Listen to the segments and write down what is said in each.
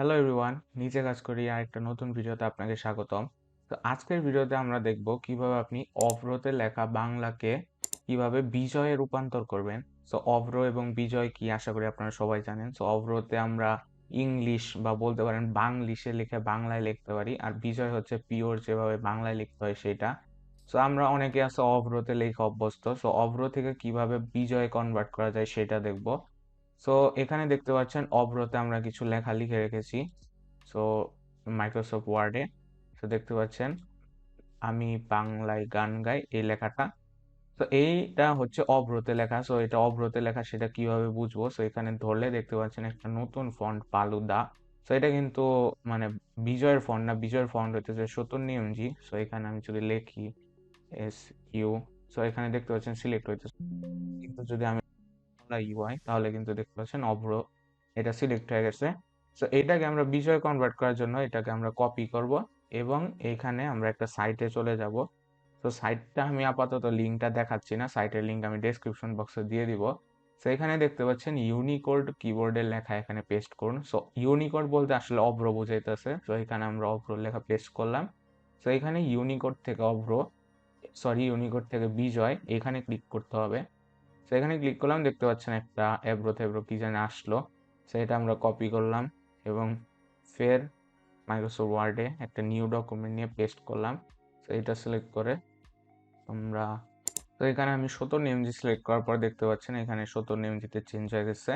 Hello everyone, নিচে কাজ করি আর একটা নতুন ভিডিওতে আপনাকে স্বাগতম। তো আজকের ভিডিওতে আমরা দেখব কিভাবে আপনি অভ্রতে লেখা বাংলাকে কিভাবে বিজয়ে রূপান্তর করবেন। সো অভ্র এবং বিজয় কি আশা করি আপনারা সবাই জানেন। সো অভ্রতে আমরা ইংলিশ বা বলতে পারেন বাংলিশে লিখে বাংলায় লিখতে পারি, আর বিজয় হচ্ছে পিওর যেভাবে বাংলায় লিখতে হয় সেটা। সো আমরা অনেকে আছে অভ্রতে লেখা অভ্যস্ত, সো অভ্র থেকে কিভাবে বিজয়ে কনভার্ট করা যায় সেটা দেখব। সো এখানে দেখতে পাচ্ছেন অভ্রতে আমরা কিছু লেখা লিখে রেখেছি। সো মাইক্রোসফট ওয়ার্ডে তো দেখতে পাচ্ছেন আমি বাংলায় গান গাই এই লেখাটা। তো এইটা হচ্ছে অভ্রতে লেখা। সো এটা অভ্রতে লেখা সেটা কিভাবে বুঝবো? সো এখানে ধরলে দেখতে পাচ্ছেন একটা নতুন ফন্ট পালুদা। সো এটা কিন্তু মানে বিজয়ের ফন্ট না, বিজয়ের ফন্ট হইতেছে সতর্নিয়মজি। সো এখানে আমি যদি লিখি SU, সো এখানে দেখতে পাচ্ছেন সিলেক্ট হইতেছে, কিন্তু যদি আমি UI তাহলে কিন্তু দেখতে পাচ্ছেন অভ্র এটা সিলেক্ট হয়ে গেছে। সো এটাকে আমরা বিষয় কনভার্ট করার জন্য এটাকে আমরা কপি করব এবং এখানে আমরা একটা সাইটে চলে যাব। তো সাইটটা আমি আপাতত লিঙ্কটা দেখাচ্ছি না, সাইটের লিঙ্ক আমি ডেসক্রিপশন বক্সে দিয়ে দিব। সো এখানে দেখতে পাচ্ছেন ইউনিকোড কিবোর্ডের লেখা এখানে পেস্ট করুন। সো ইউনিকোড বলতে আসলে অভ্র বোঝাইতেছে। সো এখানে আমরা অভ্র লেখা পেস্ট করলাম। সো এখানে ইউনিকোড থেকে অভ্র, সরি ইউনিকোড থেকে বিজয় এখানে ক্লিক করতে হবে। তো এখানে ক্লিক করলাম, দেখতে পাচ্ছেন একটা অ্যাব্রো থ্যাব্রো কি জানি আসলো। সেটা আমরা কপি করলাম এবং ফের মাইক্রোসফট ওয়ার্ডে একটা নিউ ডকুমেন্ট নিয়ে পেস্ট করলাম। তো এটা সিলেক্ট করে আমরা, তো এখানে আমি 70 এমজি সিলেক্ট করার পর দেখতে পাচ্ছেন এখানে 70 এমজিতে চেঞ্জ হয়ে গেছে।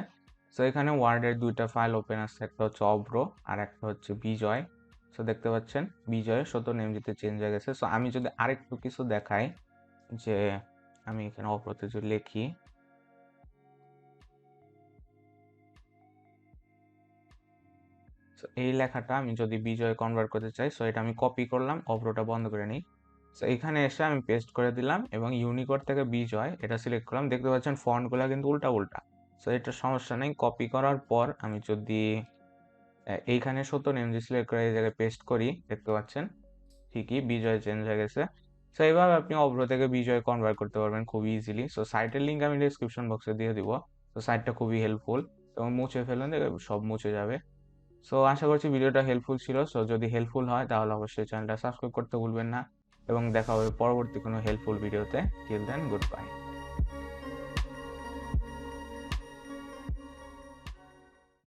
তো এখানে ওয়ার্ডের দুইটা ফাইল ওপেন আছে, একটা হচ্ছে অভ্র আর একটা হচ্ছে বিজয়। তো দেখতে পাচ্ছেন বিজয় 70 এমজিতে চেঞ্জ হয়ে গেছে। সো আমি যদি আরেকটু কিছু দেখাই, যে আমি এখানে অভ্রতে যদি লিখি, সো এই লেখাটা আমি যদি বিজয়ে কনভার্ট করতে চাই, সো এটা আমি কপি করলাম, অভ্রটা বন্ধ করে নিই। সো এখানে এসে আমি পেস্ট করে দিলাম এবং ইউনিকোড থেকে বিজয় এটা সিলেক্ট করলাম। দেখতে পাচ্ছেন ফন্টগুলো কিন্তু উল্টা উল্টা। সো এটা সমস্যা নেই, কপি করার পর আমি যদি এইখানে 70 এমজি সিলেক্ট করে এই জায়গায় পেস্ট করি, দেখতে পাচ্ছেন ঠিকই বিজয় চেঞ্জ হয়ে গেছে। সো এইভাবে আপনি অভ্র থেকে বিজয় কনভার্ট করতে পারবেন খুব ইজিলি। সো সাইটের লিঙ্ক আমি ডিসক্রিপশন বক্সে দিয়ে দিব। তো সাইটটা খুবই হেল্পফুল এবং মুছে ফেলুন, দেখে সব মুছে যাবে। সো আশা করছি ভিডিওটা হেল্পফুল ছিল। সো যদি হেল্পফুল হয় তাহলে অবশ্যই চ্যানেলটা সাবস্ক্রাইব করতে ভুলবেন না এবং দেখা হবে পরবর্তী কোনো হেল্পফুল ভিডিওতে। Till then, good by.